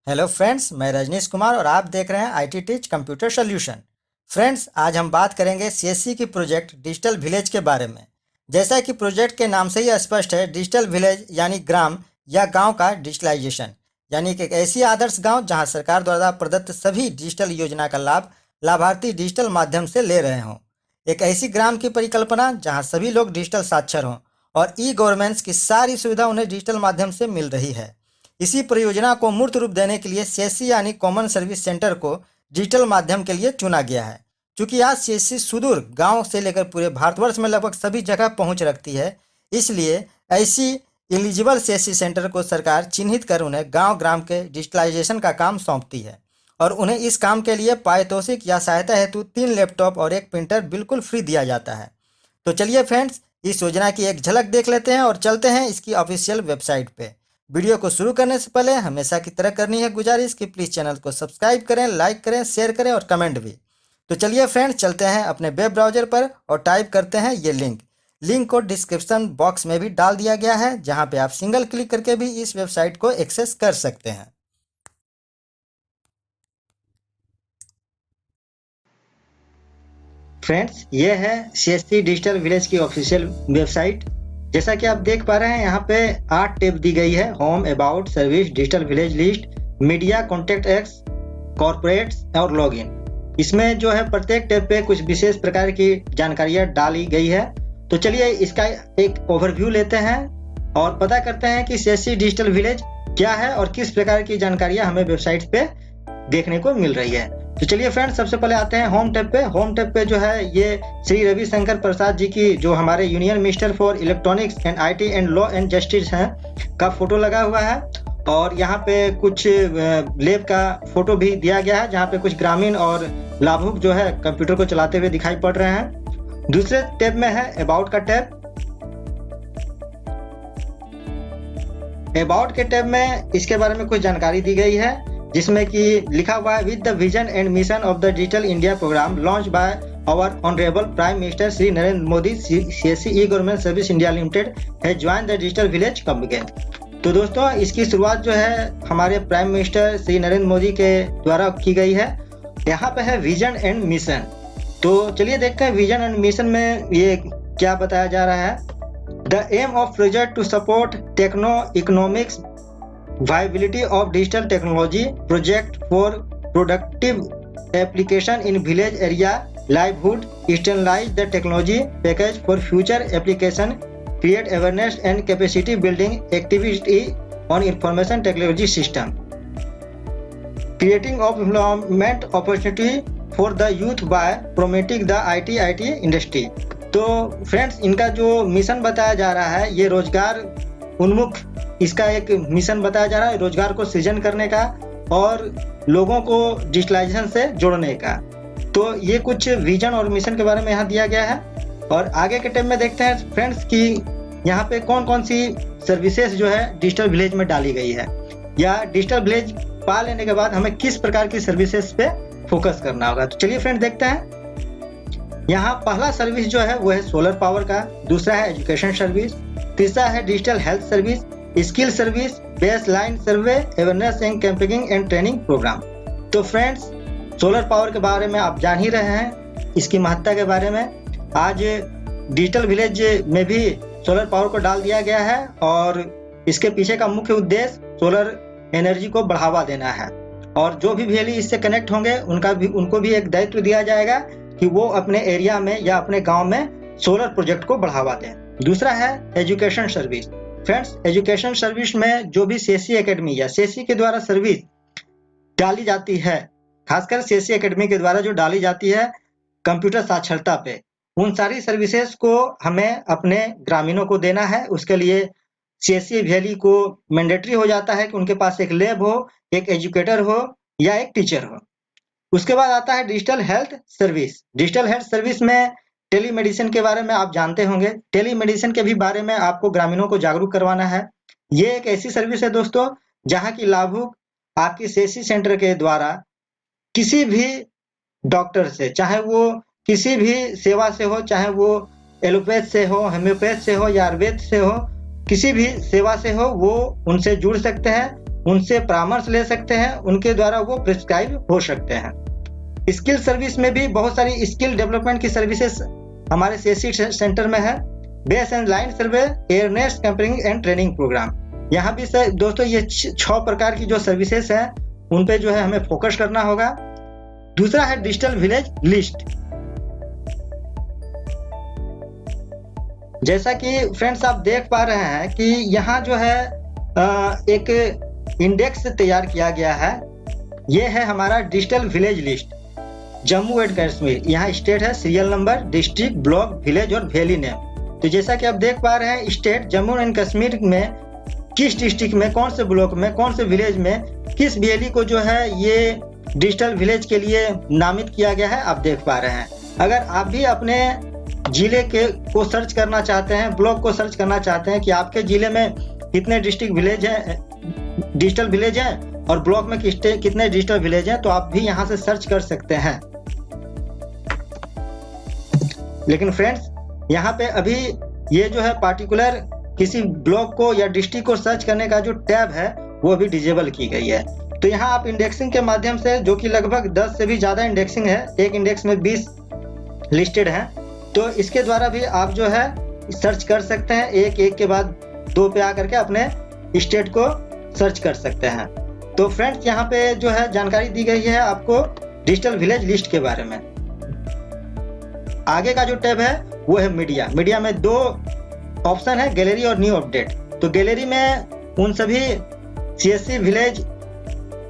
Hello friends, मैं रजनीश कुमार और आप देख रहे हैं IT teach computer solution. Friends, आज हम बात करेंगे सीएससी की प्रोजेक्ट डिजिटल विलेज के बारे में। जैसा कि प्रोजेक्ट के नाम से ही स्पष्ट है, डिजिटल विलेज यानी ग्राम या गांव का डिजिटलाइजेशन, यानी कि एक ऐसी आदर्श गांव जहां सरकार द्वारा प्रदत्त सभी डिजिटल योजना का लाभ लाभार्थी डिजिटल माध्यम से ले रहे हों। एक ऐसी ग्राम की परिकल्पना जहां सभी लोग डिजिटल साक्षर हों और ई गवर्नेंस की सारी सुविधा उन्हें डिजिटल माध्यम से मिल रही है। इसी परियोजना को मूर्त रूप देने के लिए सीएससी यानी कॉमन सर्विस सेंटर को डिजिटल माध्यम के लिए चुना गया है। चूंकि आज सीएससी सुदूर गांव से लेकर पूरे भारतवर्ष में लगभग सभी जगह पहुंच रखती है, इसलिए ऐसी एलिजिबल सीएससी सेंटर को सरकार चिन्हित कर उन्हें गांव ग्राम के डिजिटलाइजेशन का काम सौंपती है और उन्हें इस काम के लिए पारितोषिक या सहायता हेतु 3 लैपटॉप और एक प्रिंटर बिल्कुल फ्री दिया जाता है। तो चलिए फ्रेंड्स, इस योजना की एक झलक देख लेते हैं और चलते हैं इसकी ऑफिशियल वेबसाइट पे। वीडियो को शुरू करने से पहले हमेशा की तरह करनी है गुजारिश कि प्लीज़ चैनल को सब्सक्राइब करें, लाइक करें, शेयर करें और कमेंट भी। तो चलिए फ्रेंड्स, चलते हैं अपने वेब ब्राउज़र पर और टाइप करते हैं ये लिंक को डिस्क्रिप्शन बॉक्स में भी डाल दिया गया है, जहां पे आप सिंगल क्लिक करके भी इस वेबसाइट को एक्सेस कर सकते हैं। फ्रेंड्स, ये है सीएससी डिजिटल विलेज की ऑफिशियल वेबसाइट। जैसा कि आप देख पा रहे हैं, यहाँ पे 8 टैब दी गई है: home, about, service, digital village list, media, contact x, corporates और लॉगिन। इसमें जो है प्रत्येक टैब पे कुछ विशेष प्रकार की जानकारियां डाली गई है। तो चलिए इसका एक ओवरव्यू लेते हैं और पता करते हैं कि सीएससी डिजिटल विलेज क्या है और किस प्रकार की जानकारियां हमें वेबसाइट पे देखने को मिल रही है। तो चलिए फ्रेंड्स, सबसे पहले आते हैं होम टैब पे। होम टैब पे जो है ये श्री रविशंकर प्रसाद जी की, जो हमारे union minister for electronics and IT and law and justice हैं, का फोटो लगा हुआ है और यहाँ पे कुछ लैब का फोटो भी दिया गया है, जहाँ पे कुछ ग्रामीण और लाभुक जो है कंप्यूटर को चलाते हुए दिखाई पड़ रहे हैं। दूसरे टैब में है अबाउट का टैब। अबाउट के टैब में इसके बारे में कुछ जानकारी दी गई है, जिसमें कि लिखा हुआ है: with the vision and mission of the digital India programme launch by our honourable prime minister Shri Narendra Modi, CSC E government service India limited has join the digital village campaign. तो दोस्तों, इसकी शुरुआत जो है हमारे प्राइम मिनिस्टर श्री नरेंद्र मोदी के द्वारा की गई है। यहाँ पे है विजन एंड मिशन। तो चलिए देखते हैं विजन एंड मिशन में ये क्या बताया जा रहा है। The aim of project to support techno economics viability of digital technology project for productive application in village area livelihood, externalize the technology package for future application, create awareness and capacity building activity on information technology system, creating of employment opportunity for the youth by promoting the IT industry। तो friends, इनका जो mission बताया जा रहा है, ये रोजगार उन्मुख इसका एक मिशन बताया जा रहा है, रोजगार को सृजन करने का और लोगों को डिजिटलाइजेशन से जोड़ने का। तो ये कुछ विजन और मिशन के बारे में यहाँ दिया गया है। और आगे के टाइम में देखते हैं फ्रेंड्स कि यहाँ पे कौन कौन सी सर्विसेज जो है डिजिटल विलेज में डाली गई है, या डिजिटल विलेज पा लेने के बाद हमें किस प्रकार की सर्विसेज पे फोकस करना होगा। तो चलिए फ्रेंड्स देखते हैं। यहाँ पहला सर्विस जो है वो है सोलर पावर का, दूसरा है एजुकेशन सर्विस, तीसरा है digital health service, skill service, base line survey, awareness and campaigning and training programme. तो फ्रेंड्स, सोलर पावर के बारे में आप जान ही रहे हैं, इसकी महत्ता के बारे में। आज डिजिटल विलेज में भी सोलर पावर को डाल दिया गया है और इसके पीछे का मुख्य उद्देश्य सोलर एनर्जी को बढ़ावा देना है। और जो भी वैली इससे कनेक्ट होंगे उनको भी एक दायित्व दिया जाएगा कि वो अपने एरिया में या अपने गाँव में सोलर प्रोजेक्ट को बढ़ावा दें। दूसरा है education service. Friends, education service में जो भी सीएससी एकेडमी या सीएससी के द्वारा सर्विस डाली जाती है, खासकर सीएससी एकेडमी के द्वारा जो डाली जाती है कंप्यूटर साक्षरता पे, उन सारी सर्विसेज को हमें अपने ग्रामीणों को देना है। उसके लिए सीएससी वैली को मैंडेटरी हो जाता है कि उनके पास एक लैब हो, एक एजुकेटर हो या एक टीचर हो। उसके बाद आता है digital health service. Digital health service में टेलीमेडिसिन के बारे में आप जानते होंगे। टेलीमेडिसिन के भी बारे में आपको ग्रामीणों को जागरूक करवाना है। ये एक ऐसी सर्विस है दोस्तों, जहां की लाभुक आपकी सीएससी सेंटर के द्वारा किसी भी डॉक्टर से, चाहे वो किसी भी सेवा से हो, चाहे वो एलोपैथ से हो, होम्योपैथ से हो या आयुर्वेद से हो, किसी भी सेवा से हो, वो उनसे जुड़ सकते हैं उनसे परामर्श ले सकते हैं, उनके द्वारा वो प्रिस्क्राइब हो सकते हैं। स्किल सर्विस में भी बहुत सारी स्किल डेवलपमेंट की सर्विसेज हमारे सीएससी सेंटर में है। Base and line survey, awareness camping and training programme, यहाँ भी दोस्तों ये 6 प्रकार की जो सर्विसेज हैं उन पे जो है हमें फोकस करना होगा। दूसरा है डिजिटल विलेज लिस्ट। जैसा कि फ्रेंड्स आप देख पा रहे हैं कि यहाँ जो है एक इंडेक्स तैयार किया गया है। ये है हमारा digital village list. Jammu and Kashmir, यहाँ स्टेट है, serial number, district, block, village और वैली नेम। तो जैसा कि आप देख पा रहे हैं स्टेट जम्मू एंड कश्मीर में किस डिस्ट्रिक्ट में, कौन से ब्लॉक में, कौन से विलेज में किस वैली को जो है ये डिजिटल विलेज के लिए नामित किया गया है, आप देख पा रहे हैं। अगर आप भी अपने जिले के को सर्च करना चाहते हैं, ब्लॉक को सर्च करना चाहते हैं कि आपके जिले में कितने डिस्ट्रिक्ट विलेज हैं, डिजिटल विलेज हैं और ब्लॉक में कितने डिजिटल विलेज हैं, तो आप भी यहाँ से सर्च कर सकते हैं। लेकिन फ्रेंड्स यहाँ पे अभी ये जो है पार्टिकुलर किसी ब्लॉक को या डिस्ट्रिक्ट को सर्च करने का जो टैब है वो अभी डिजेबल की गई है। तो यहाँ आप इंडेक्सिंग के माध्यम से, जो कि लगभग 10 से भी ज़्यादा इंडेक्सिंग है, एक इंडेक्स में 20 लिस्टेड हैं, तो इसके द्वारा भी आप जो है सर्च कर सकते हैं। एक के बाद 2 पे आकर के अपने स्टेट को सर्च कर सकते हैं। तो फ्रेंड्स यहाँ पे जो है जानकारी दी गई है आपको डिजिटल विलेज लिस्ट के बारे में। आगे का जो टैब है वो है मीडिया। मीडिया में 2 ऑप्शन है, गैलरी और न्यू अपडेट। तो गैलरी में उन सभी सीएससी विलेज,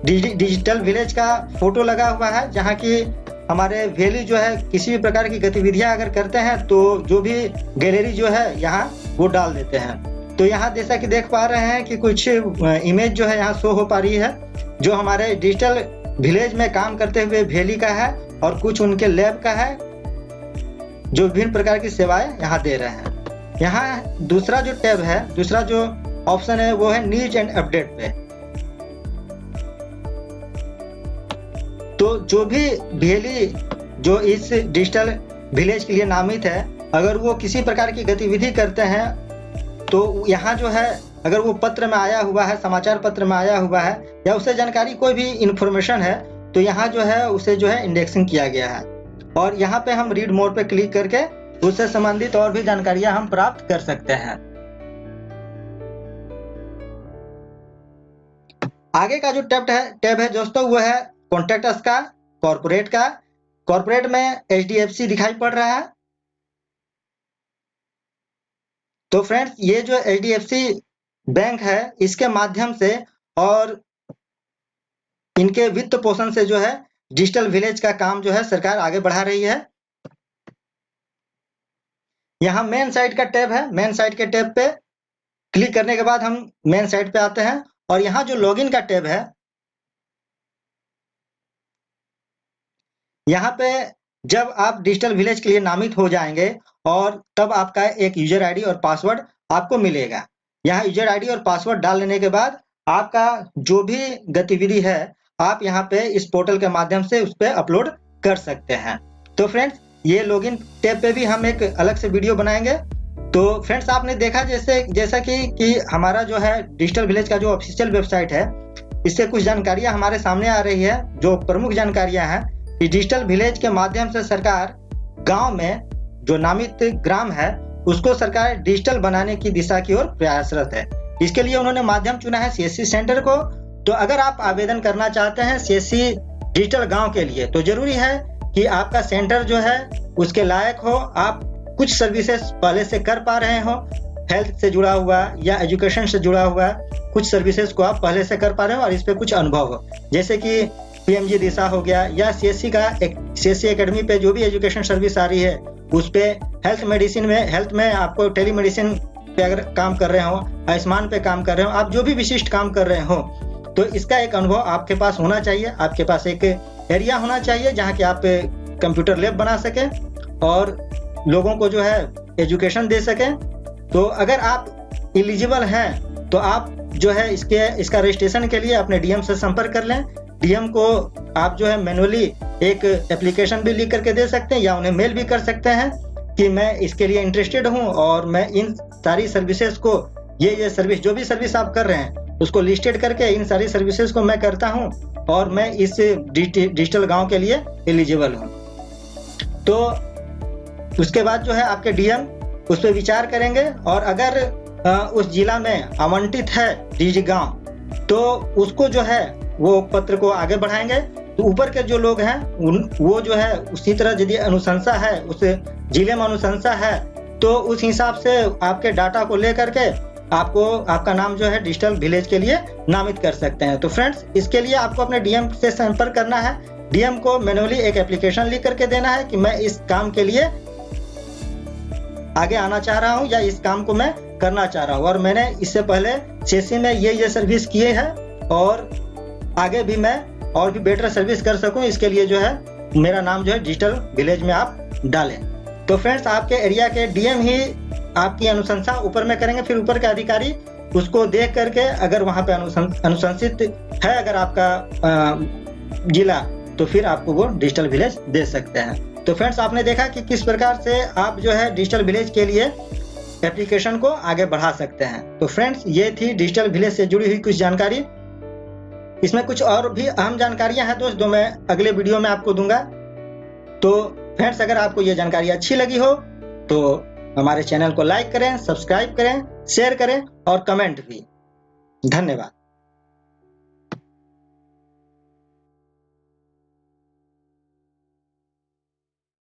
डिजिटल विलेज का फोटो लगा हुआ है, जहाँ की हमारे वैली जो है किसी भी प्रकार की गतिविधियां अगर करते हैं तो जो भी गैलरी जो है यहाँ वो डाल देते हैं। तो यहाँ जैसा कि देख पा रहे हैं कि कुछ इमेज जो है यहाँ शो हो पा रही है, जो हमारे डिजिटल विलेज में काम करते हुए वैली का है और कुछ उनके लैब का है, जो विभिन्न प्रकार की सेवाएं यहाँ दे रहे हैं। यहाँ दूसरा जो टैब है, दूसरा जो ऑप्शन है वो है न्यूज एंड अपडेट पे। तो जो भी वैली जो इस डिजिटल विलेज के लिए नामित है, अगर वो किसी प्रकार की गतिविधि करते हैं तो यहाँ जो है अगर वो पत्र में आया हुआ है, समाचार पत्र में आया हुआ है या उससे जानकारी कोई भी इंफॉर्मेशन है, तो यहाँ जो है उसे जो है इंडेक्सिंग किया गया है। और यहाँ पे हम रीड मोर पे क्लिक करके उससे संबंधित और भी जानकारियां हम प्राप्त कर सकते हैं। आगे का जो टैब है दोस्तों वो है कॉन्टैक्ट अस का, कॉर्पोरेट का। कॉर्पोरेट में HDFC दिखाई पड़ रहा है। तो फ्रेंड्स ये जो HDFC बैंक है, इसके माध्यम से और इनके वित्त पोषण से जो है डिजिटल विलेज का काम जो है सरकार आगे बढ़ा रही है। यहाँ मेन साइट का टैब है। मेन साइट के टैब पे क्लिक करने के बाद हम मेन साइट पे आते हैं और यहाँ जो लॉगिन का टैब है, यहाँ पे जब आप डिजिटल विलेज के लिए नामित हो जाएंगे और तब आपका एक यूजर आईडी और पासवर्ड आपको मिलेगा। यहाँ यूजर आईडी और पासवर्ड डाल लेने के बाद आपका जो भी गतिविधि है आप यहाँ पे इस पोर्टल के माध्यम से उस पर अपलोड कर सकते हैं। तो फ्रेंड्स ये लॉगिन टैब पे भी हम एक अलग से वीडियो बनाएंगे। तो फ्रेंड्स आपने देखा जैसा कि हमारा जो है डिजिटल विलेज का जो ऑफिशियल वेबसाइट है, इससे कुछ जानकारियां हमारे सामने आ रही है। जो प्रमुख जानकारियां हैं कि डिजिटल विलेज के माध्यम से सरकार गांव में जो नामित ग्राम है उसको सरकार डिजिटल बनाने की दिशा की ओर प्रयासरत है। इसके लिए उन्होंने माध्यम चुना है CSC सेंटर को। तो अगर आप आवेदन करना चाहते हैं CSC डिजिटल गांव के लिए, तो जरूरी है कि आपका सेंटर जो है उसके लायक हो, आप कुछ सर्विसेज पहले से कर पा रहे हो, हेल्थ से जुड़ा हुआ या एजुकेशन से जुड़ा हुआ कुछ सर्विसेज को आप पहले से कर पा रहे हो और इस पे कुछ अनुभव हो, जैसे कि PMG दिशा हो गया या CSC एकेडमी पे जो भी एजुकेशन सर्विस आ रही है उस पे, हेल्थ में आपको टेली मेडिसिन पे अगर काम कर रहे हो, आयुष्मान पे काम कर रहे हो, आप जो भी विशिष्ट काम कर रहे हो, तो इसका एक अनुभव आपके पास होना चाहिए। आपके पास एक एरिया होना चाहिए जहाँ कि आप कंप्यूटर लैब बना सकें और लोगों को जो है एजुकेशन दे सकें। तो अगर आप एलिजिबल हैं तो आप जो है इसका रजिस्ट्रेशन के लिए अपने DM से संपर्क कर लें। DM को आप जो है मैनुअली एक एप्लीकेशन भी लिख करके दे सकते हैं या उन्हें मेल भी कर सकते हैं कि मैं इसके लिए इंटरेस्टेड हूं और मैं इन सारी सर्विसेज को, ये सर्विस जो भी सर्विस आप कर रहे हैं उसको लिस्टेड करके इन सारी सर्विसेज को मैं करता हूँ और मैं इस डिजिटल गांव के लिए एलिजिबल हूँ। तो उसके बाद जो है आपके डीएम उस पर विचार करेंगे और अगर उस जिला में आवंटित है डिजी गांव तो उसको जो है वो पत्र को आगे बढ़ाएंगे। तो ऊपर के जो लोग हैं वो जो है उसी तरह यदि अनुशंसा है, उस जिले में अनुशंसा है तो उस हिसाब से आपके डाटा को लेकर के आपका नाम जो है डिजिटल विलेज के लिए नामित कर सकते हैं। तो फ्रेंड्स, इसके लिए आपको अपने डीएम से संपर्क करना है। डीएम को मैनुअली एक एप्लीकेशन लिख करके देना है कि मैं इस काम के लिए आगे आना चाह रहा हूं या इस काम को मैं करना चाह रहा हूं और मैंने इससे पहले सीएससी में ये सर्विस किए हैं और आगे भी मैं और भी बेटर सर्विस कर सकूं, इसके लिए जो है मेरा नाम जो है डिजिटल विलेज में आप डालें। तो फ्रेंड्स, आपके एरिया के डीएम ही आपकी अनुशंसा ऊपर में करेंगे, फिर ऊपर के अधिकारी उसको देख करके अगर वहां पे अनुशंसित है अगर आपका जिला तो फिर आपको वो डिजिटल विलेज दे सकते हैं। तो फ्रेंड्स, आपने देखा कि किस प्रकार से आप जो है डिजिटल विलेज के लिए एप्लीकेशन को आगे बढ़ा सकते हैं। तो फ्रेंड्स, ये थी डिजिटल विलेज से जुड़ी हुई कुछ जानकारी। इसमें कुछ और भी अहम जानकारियां हैं दोस्त, जो मैं अगले वीडियो में आपको दूंगा। तो फ्रेंड्स, अगर आपको ये जानकारी अच्छी लगी हो तो हमारे चैनल को लाइक करें, सब्सक्राइब करें, शेयर करें और कमेंट भी। धन्यवाद।